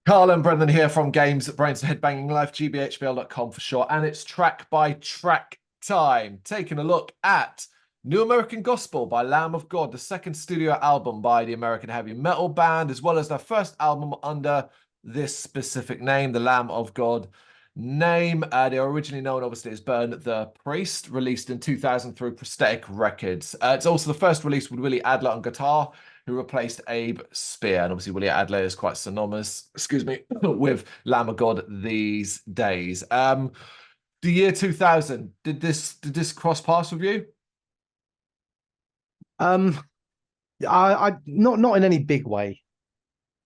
Carl and Brendan here from Brrraains A Head-Banging Life, gbhblofficial for short, and it's track by track time. Taking a look at New American Gospel by Lamb of God, the second studio album by the American heavy metal band, as well as their first album under this specific name, the Lamb of God name. They were originally known, obviously, as Burn the Priest, released in 2000 through Prosthetic Records. It's also the first release with Willie Adler on guitar, who replaced Abe Spear. And obviously, Willie Adler is quite synonymous, with Lamb of God these days. The year 2000, did this cross paths with you? I not in any big way.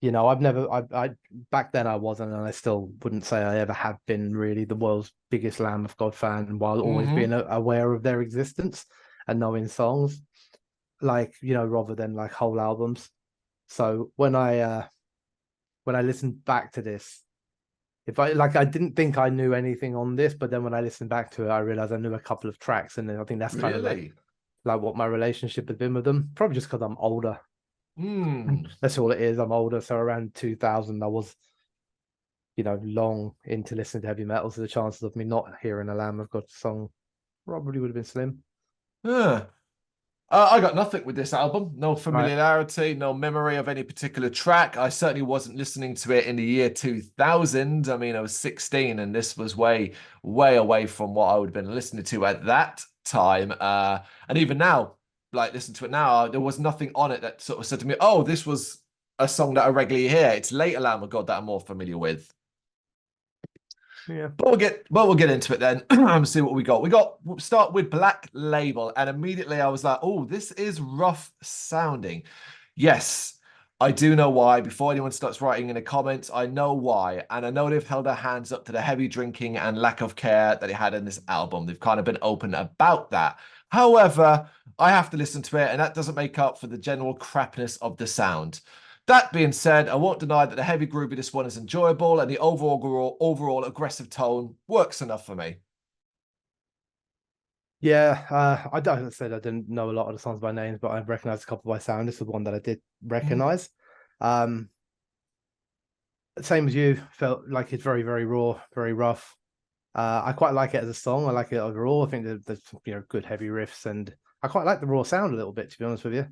You know, I back then I wasn't, and I still wouldn't say I ever have been really the world's biggest Lamb of God fan, while always being aware of their existence and knowing songs, like, you know, rather than like whole albums. So when I listened back to this, I didn't think I knew anything on this, but then when I listened back to it, I realized I knew a couple of tracks, and then I think that's kind of like what my relationship has been with them. Probably just because I'm older. That's all it is. I'm older, so around 2000, I was, you know, long into listening to heavy metal, so the chances of me not hearing a Lamb of God song probably would have been slim. Yeah. I got nothing with this album. No familiarity, no memory of any particular track. I certainly wasn't listening to it in the year 2000. I mean, I was 16, and this was way, way away from what I would have been listening to at that time. And even now, like, listen to it now, there was nothing on it that sort of said to me, oh, this was a song that I regularly hear. It's later Lamb of God that I'm more familiar with. Yeah, but we'll get into it then and see what we got. We'll start with Black Label, and immediately I was like, oh, this is rough sounding. Yes, I do know why. Before anyone starts writing in the comments, I know why, and I know they've held their hands up to the heavy drinking and lack of care that they had in this album. They've kind of been open about that. However, I have to listen to it, and that doesn't make up for the general crapness of the sound. That being said, I won't deny that the heavy groovy of this one is enjoyable, and the overall aggressive tone works enough for me. Yeah, I said I didn't know a lot of the songs by names, but I recognized a couple by sound. This was one that I did recognize. Same as you, felt like it's very, very raw, very rough. I quite like it as a song. I like it overall. I think there's, you know, good heavy riffs, and I quite like the raw sound a little bit, to be honest with you.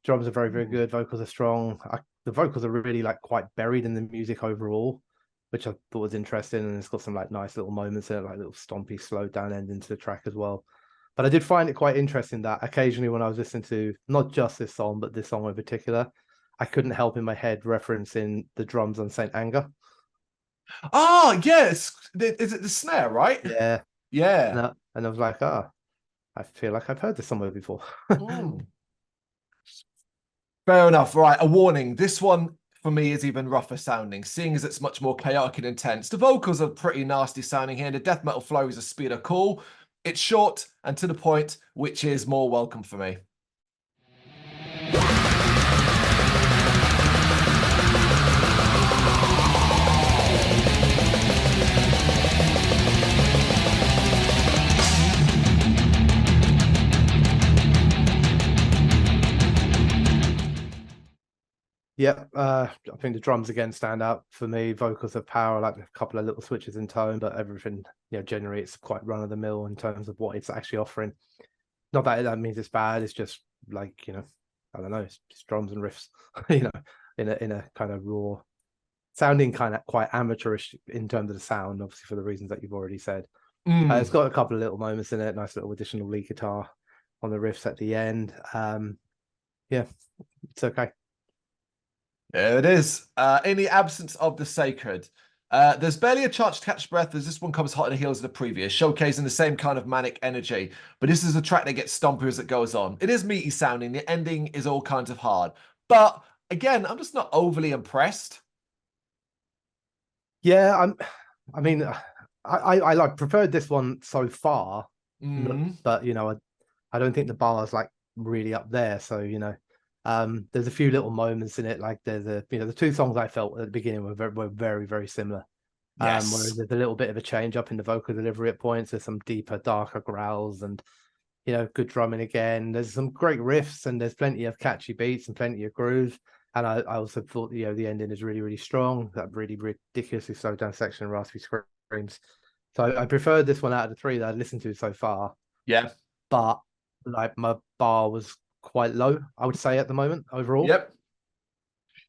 Drums are very, very good. Vocals are strong. The vocals are really like quite buried in the music overall, which I thought was interesting. And it's got some like nice little moments in it, like little stompy, slowed down end into the track as well. But I did find it quite interesting that occasionally when I was listening to not just this song, but this song in particular, I couldn't help in my head referencing the drums on Saint Anger. Oh, yes. Is it the snare, right? Yeah. Yeah. And I was like, I feel like I've heard this somewhere before. Fair enough. Right, a warning. This one, for me, is even rougher sounding, seeing as it's much more chaotic and intense. The vocals are pretty nasty sounding here. The death metal flows of speed are cool. It's short and to the point, which is more welcome for me. Yeah, I think the drums again stand out for me. Vocals have power, like a couple of little switches in tone, but everything, you know, generally it's quite run of the mill in terms of what it's actually offering. Not that that means it's bad. It's just like, you know, I don't know, it's just drums and riffs, you know, in a kind of raw, sounding kind of quite amateurish in terms of the sound, obviously for the reasons that you've already said. It's got a couple of little moments in it, nice little additional lead guitar on the riffs at the end. Yeah, it's okay. There it is. In the absence of the sacred, there's barely a chance to catch breath as this one comes hot on the heels of the previous, showcasing the same kind of manic energy. But this is a track that gets stompier as it goes on. It is meaty sounding. The ending is all kinds of hard. But again, I'm just not overly impressed. Yeah, I mean, I like preferred this one so far, but you know, I don't think the bar is like really up there. So, you know, there's a few little moments in it, like there's the two songs I felt at the beginning were very, very similar. Yes. Whereas there's a little bit of a change up in the vocal delivery at points. There's some deeper, darker growls, and, you know, good drumming again. There's some great riffs, and there's plenty of catchy beats and plenty of grooves. And I also thought, the ending is really, really strong. That really ridiculously slowed down section and raspy screams. So I preferred this one out of the three that I'd listened to so far. Yeah. But like my bar was quite low, I would say, at the moment overall. Yep.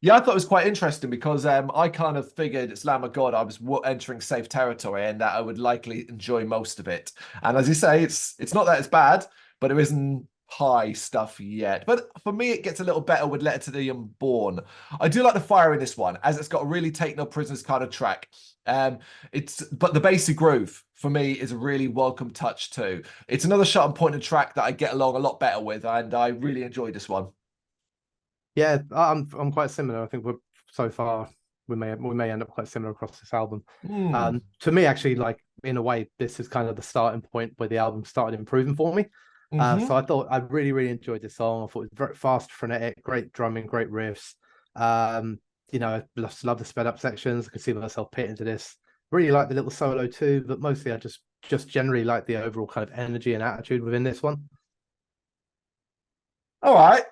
Yeah, I thought it was quite interesting because I kind of figured it's Lamb of God. I was entering safe territory and that I would likely enjoy most of it. And as you say, it's not that it's bad, but it isn't high stuff yet. But for me, it gets a little better with Letter to the Unborn. I do like the fire in this one, as it's got a really take no prisoners kind of track. But the basic groove for me is a really welcome touch too. It's another shot and pointed track that I get along a lot better with, and I really enjoyed this one. Yeah, I'm quite similar. I think so far we may end up quite similar across this album. To me, actually, like in a way, this is kind of the starting point where the album started improving for me. So I thought I really enjoyed this song. I thought it was very fast, frenetic, great drumming, great riffs. I love the sped up sections. I could see myself pitting to this. Really like the little solo too, but mostly I just generally like the overall kind of energy and attitude within this one. All right.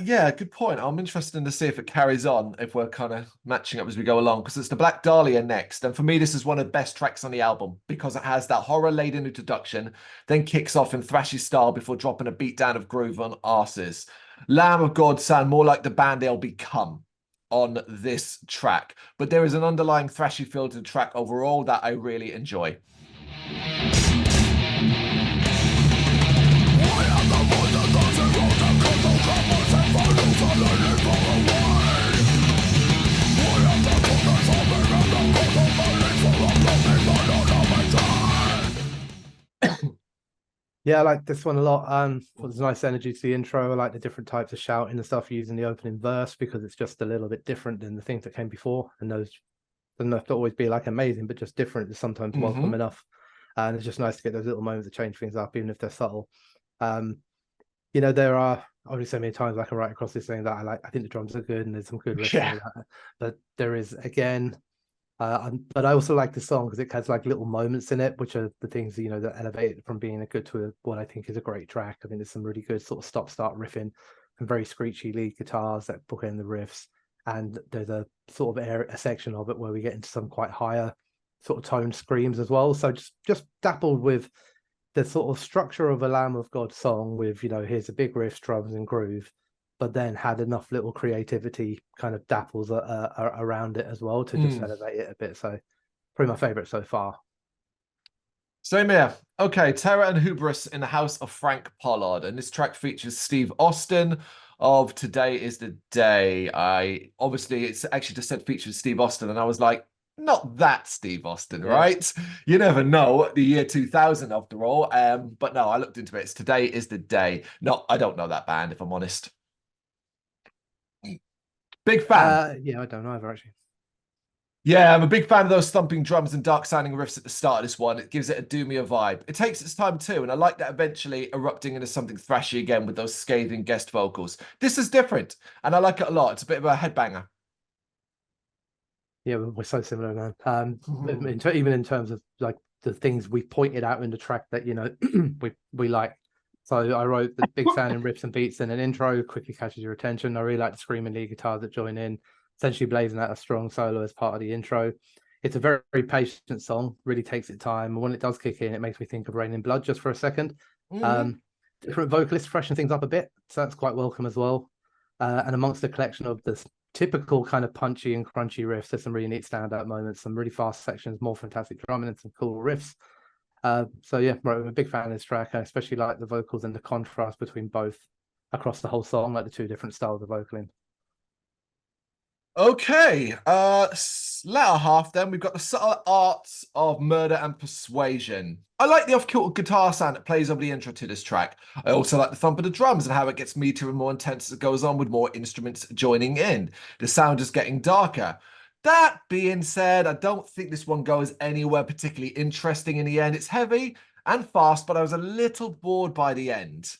Yeah, good point. I'm interested to see if it carries on, if we're kind of matching up as we go along, because it's the Black Dahlia next. And for me, this is one of the best tracks on the album because it has that horror-laden introduction, then kicks off in thrashy style before dropping a beatdown of groove on arses. Lamb of God sound more like the band they'll become on this track, but there is an underlying thrashy feel to the track overall that I really enjoy. Yeah, I like this one a lot. There's nice energy to the intro. I like the different types of shouting and stuff used in the opening verse because it's just a little bit different than the things that came before. And those doesn't have to always be like amazing, but just different is sometimes welcome enough. And it's just nice to get those little moments that change things up, even if they're subtle. There are only so many times I can write across this thing that I like. I think the drums are good and there's some good riffs. Yeah. But there is, again, but I also like the song because it has like little moments in it, which are the things that elevate it from being a good to what I think is a great track. I think there's some really good sort of stop-start riffing and very screechy lead guitars that bookend the riffs. And there's a sort of a section of it where we get into some quite higher sort of toned screams as well. So just dappled with the sort of structure of a Lamb of God song with here's a big riff, drums and groove, but then had enough little creativity kind of dapples around it as well to just elevate it a bit. So probably my favorite so far. Same here. Okay, Terror and Hubris in the House of Frank Pollard. And this track features Steve Austin of Today Is the Day. It's actually just said features Steve Austin, and I was like, not that Steve Austin, right? You never know, the year 2000 after all. But no, I looked into it. It's Today Is the Day. No, I don't know that band, if I'm honest. Big fan. Yeah, I don't know either, actually. Yeah, I'm a big fan of those thumping drums and dark sounding riffs at the start of this one. It gives it a doomier vibe. It takes its time too, and I like that eventually erupting into something thrashy again with those scathing guest vocals. This is different, and I like it a lot. It's a bit of a headbanger. Yeah, we're so similar, man. Even in terms of like the things we pointed out in the track that we like. So I wrote the big fan in riffs and beats and an intro quickly catches your attention. I really like the screaming lead guitars that join in, essentially blazing out a strong solo as part of the intro. It's a very, very patient song, really takes its time. And when it does kick in, it makes me think of Rain in Blood just for a second. Different vocalists freshen things up a bit, so that's quite welcome as well. And amongst the collection of this typical kind of punchy and crunchy riffs, there's some really neat standout moments, some really fast sections, more fantastic drumming and some cool riffs. So yeah, I'm a big fan of this track. I especially like the vocals and the contrast between both across the whole song, like the two different styles of vocaling. Okay, latter half then, we've got the subtle arts of murder and persuasion. I like the off-kilter guitar sound that plays over the intro to this track. I also like the thump of the drums and how it gets meatier and more intense as it goes on with more instruments joining in. The sound is getting darker. That being said, I don't think this one goes anywhere particularly interesting in the end. It's heavy and fast, but I was a little bored by the end.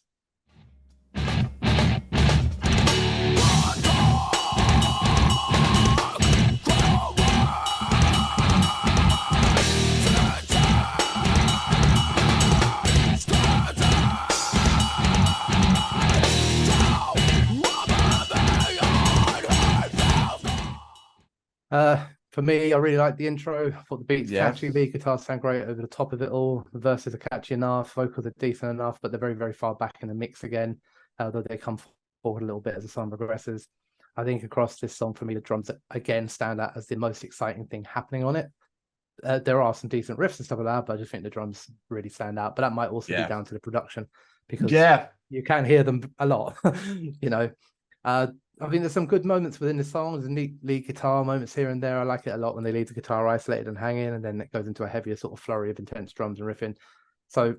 For me, I really like the intro. I thought the beat's Yeah. catchy, the guitars sound great over the top of it all. The verses are catchy enough, vocals are decent enough, but they're very, very far back in the mix again. Although they come forward a little bit as the song progresses. I think across this song, for me, the drums again stand out as the most exciting thing happening on it. There are some decent riffs and stuff like that, but I just think the drums really stand out. But that might also be Yeah. down to the production because Yeah. you can hear them a lot, you know. Uh, I think there's some good moments within the song. There's neat lead guitar moments here and there. I like it a lot when they leave the guitar isolated and hanging, and then it goes into a heavier sort of flurry of intense drums and riffing. So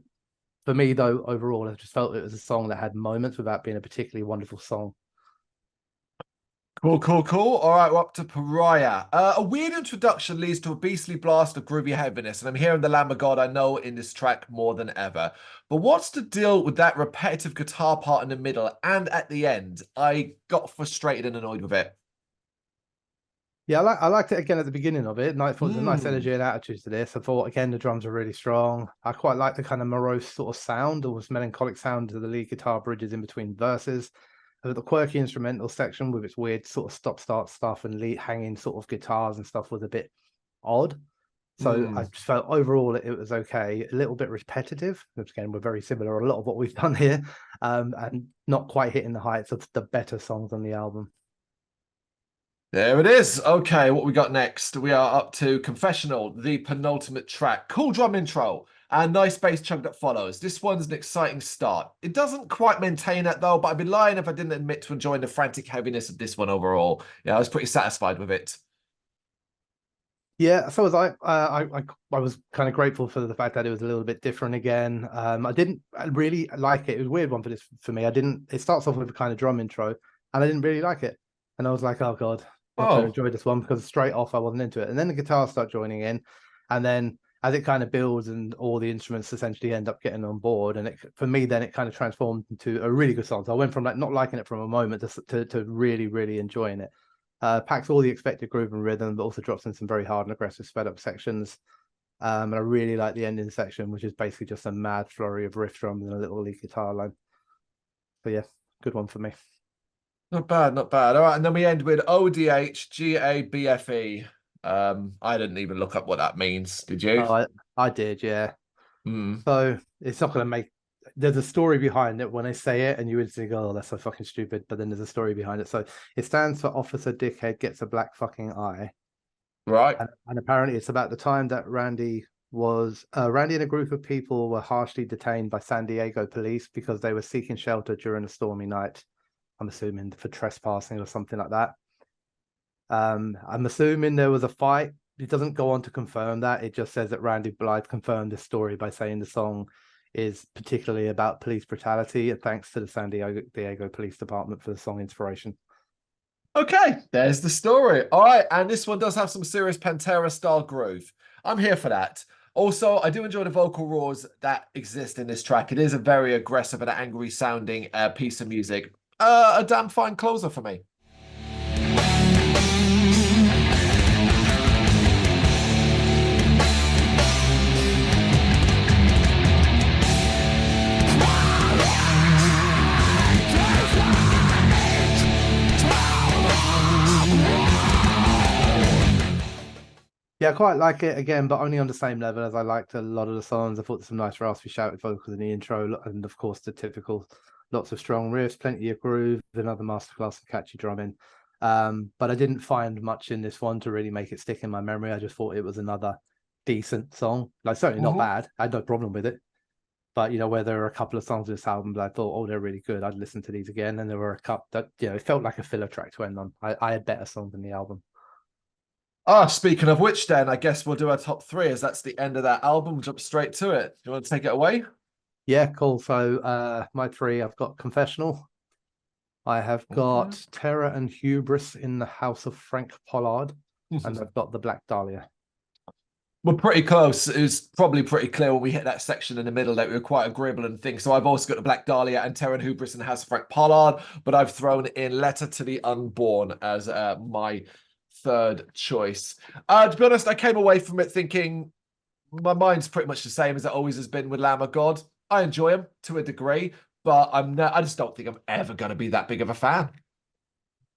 for me, though, overall, I just felt it was a song that had moments without being a particularly wonderful song. Cool, cool, cool. All right, we're up to Pariah. A weird introduction leads to a beastly blast of groovy heaviness, and I'm hearing the Lamb of God I know in this track more than ever. But what's the deal with that repetitive guitar part in the middle and at the end? I got frustrated and annoyed with it. Yeah, I liked it again at the beginning of it. I thought there's a nice Mm. energy and attitude to this. I thought again the drums are really strong. I quite like the kind of morose sort of sound, almost melancholic sound to the lead guitar bridges in between verses. The quirky instrumental section with its weird sort of stop-start stuff and lead hanging sort of guitars and stuff was a bit odd. So I Mm. just felt overall it was okay. A little bit repetitive. Which again, we're very similar. A lot of what we've done here, and not quite hitting the heights of the better songs on the album. There it is. Okay, what we got next? We are up to Confessional, the penultimate track. Cool drum intro and nice bass chunk that follows. This one's an exciting start. It doesn't quite maintain that though, but I'd be lying if I didn't admit to enjoying the frantic heaviness of this one overall. Yeah, I was pretty satisfied with it. Yeah, so was I. I was kind of grateful for the fact that it was a little bit different again. I didn't really like it. It was a weird one for me. I didn't. It starts off with a kind of drum intro, and I didn't really like it. And I was like, oh god, not going to Oh, enjoy this one because straight off I wasn't into it. And then the guitars start joining in, and then as it kind of builds and all the instruments essentially end up getting on board, and for me then it kind of transformed into a really good song. So I went from like not liking it from a moment to really really enjoying it. Packs all the expected groove and rhythm, but also drops in some very hard and aggressive sped up sections. And I really like the ending section, which is basically just a mad flurry of riff drums and a little lead guitar line. So yeah, good one for me. not bad, not bad. All right, and then we end with ODHGABFE. I didn't even look up what that means. Did you? Oh, I did, yeah. Hmm. So it's not going to make. There's a story behind it when I say it, and you would think, "Oh, that's so fucking stupid." But then there's a story behind it. So it stands for Officer Dickhead Gets a Black Fucking Eye, Right. and apparently it's about the time that Randy and a group of people were harshly detained by San Diego police because they were seeking shelter during a stormy night. I'm assuming for trespassing or something like that. I'm assuming there was a fight. It doesn't go on to confirm that. It just says that Randy Blythe confirmed this story by saying the song is particularly about police brutality, and thanks to the San Diego Police Department for the song inspiration. Okay, there's the story. All right, and this one does have some serious Pantera style groove. I'm here for that. Also, I do enjoy the vocal roars that exist in this track. It is a very aggressive and angry sounding piece of music. A damn fine closer for me. Yeah, I quite like it again, but only on the same level as I liked a lot of the songs. I thought there's some nice raspy shouted vocals in the intro, and of course the typical lots of strong riffs, plenty of groove, another masterclass of catchy drumming. But I didn't find much in this one to really make it stick in my memory. I just thought it was another decent song, like certainly not Mhm. bad. I had no problem with it. But where there are a couple of songs in this album that I thought, oh, they're really good. I'd listen to these again, and there were a couple that it felt like a filler track to end on. I had better songs in the album. Ah, speaking of which, then I guess we'll do our top three as that's the end of that album. We'll jump straight to it. Do you want to take it away? Yeah, cool. So my three, I've got Confessional. I have Okay. got Terror and Hubris in the House of Frank Pollard, and I've got the Black Dahlia. We're pretty close. It was probably pretty clear when we hit that section in the middle that we were quite agreeable and things. So I've also got the Black Dahlia and Terran Hubris and House of Frank Pollard, but I've thrown in Letter to the Unborn as my third choice. To be honest, I came away from it thinking my mind's pretty much the same as it always has been with Lamb of God. I enjoy them to a degree, but I just don't think I'm ever going to be that big of a fan.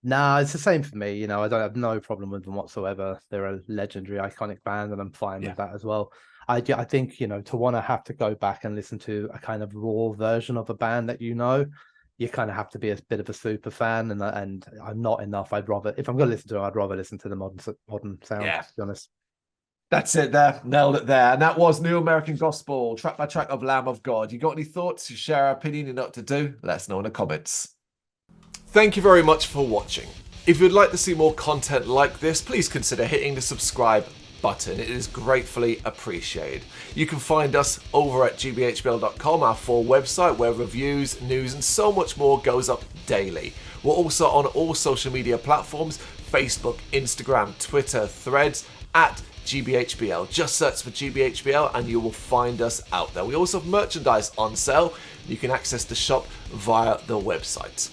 Nah, it's the same for me. You know, I don't have no problem with them whatsoever. They're a legendary, iconic band, and I'm fine Yeah. with that as well. I think, you know, to want to have to go back and listen to a kind of raw version of a band that you know, you kind of have to be a bit of a super fan, and I'm not enough. I'd rather, if I'm going to listen to them, I'd rather listen to the modern sound, Yeah. to be honest. That's it there. Nailed it there. And that was New American Gospel, track by track of Lamb of God. You got any thoughts? You share our opinion, you know what to do? Let us know in the comments. Thank you very much for watching. If you'd like to see more content like this, please consider hitting the subscribe button. It is gratefully appreciated. You can find us over at gbhbl.com, our full website where reviews, news, and so much more goes up daily. We're also on all social media platforms: Facebook, Instagram, Twitter, Threads, at GBHBL. Just search for GBHBL and you will find us out there. We also have merchandise on sale. You can access the shop via the website.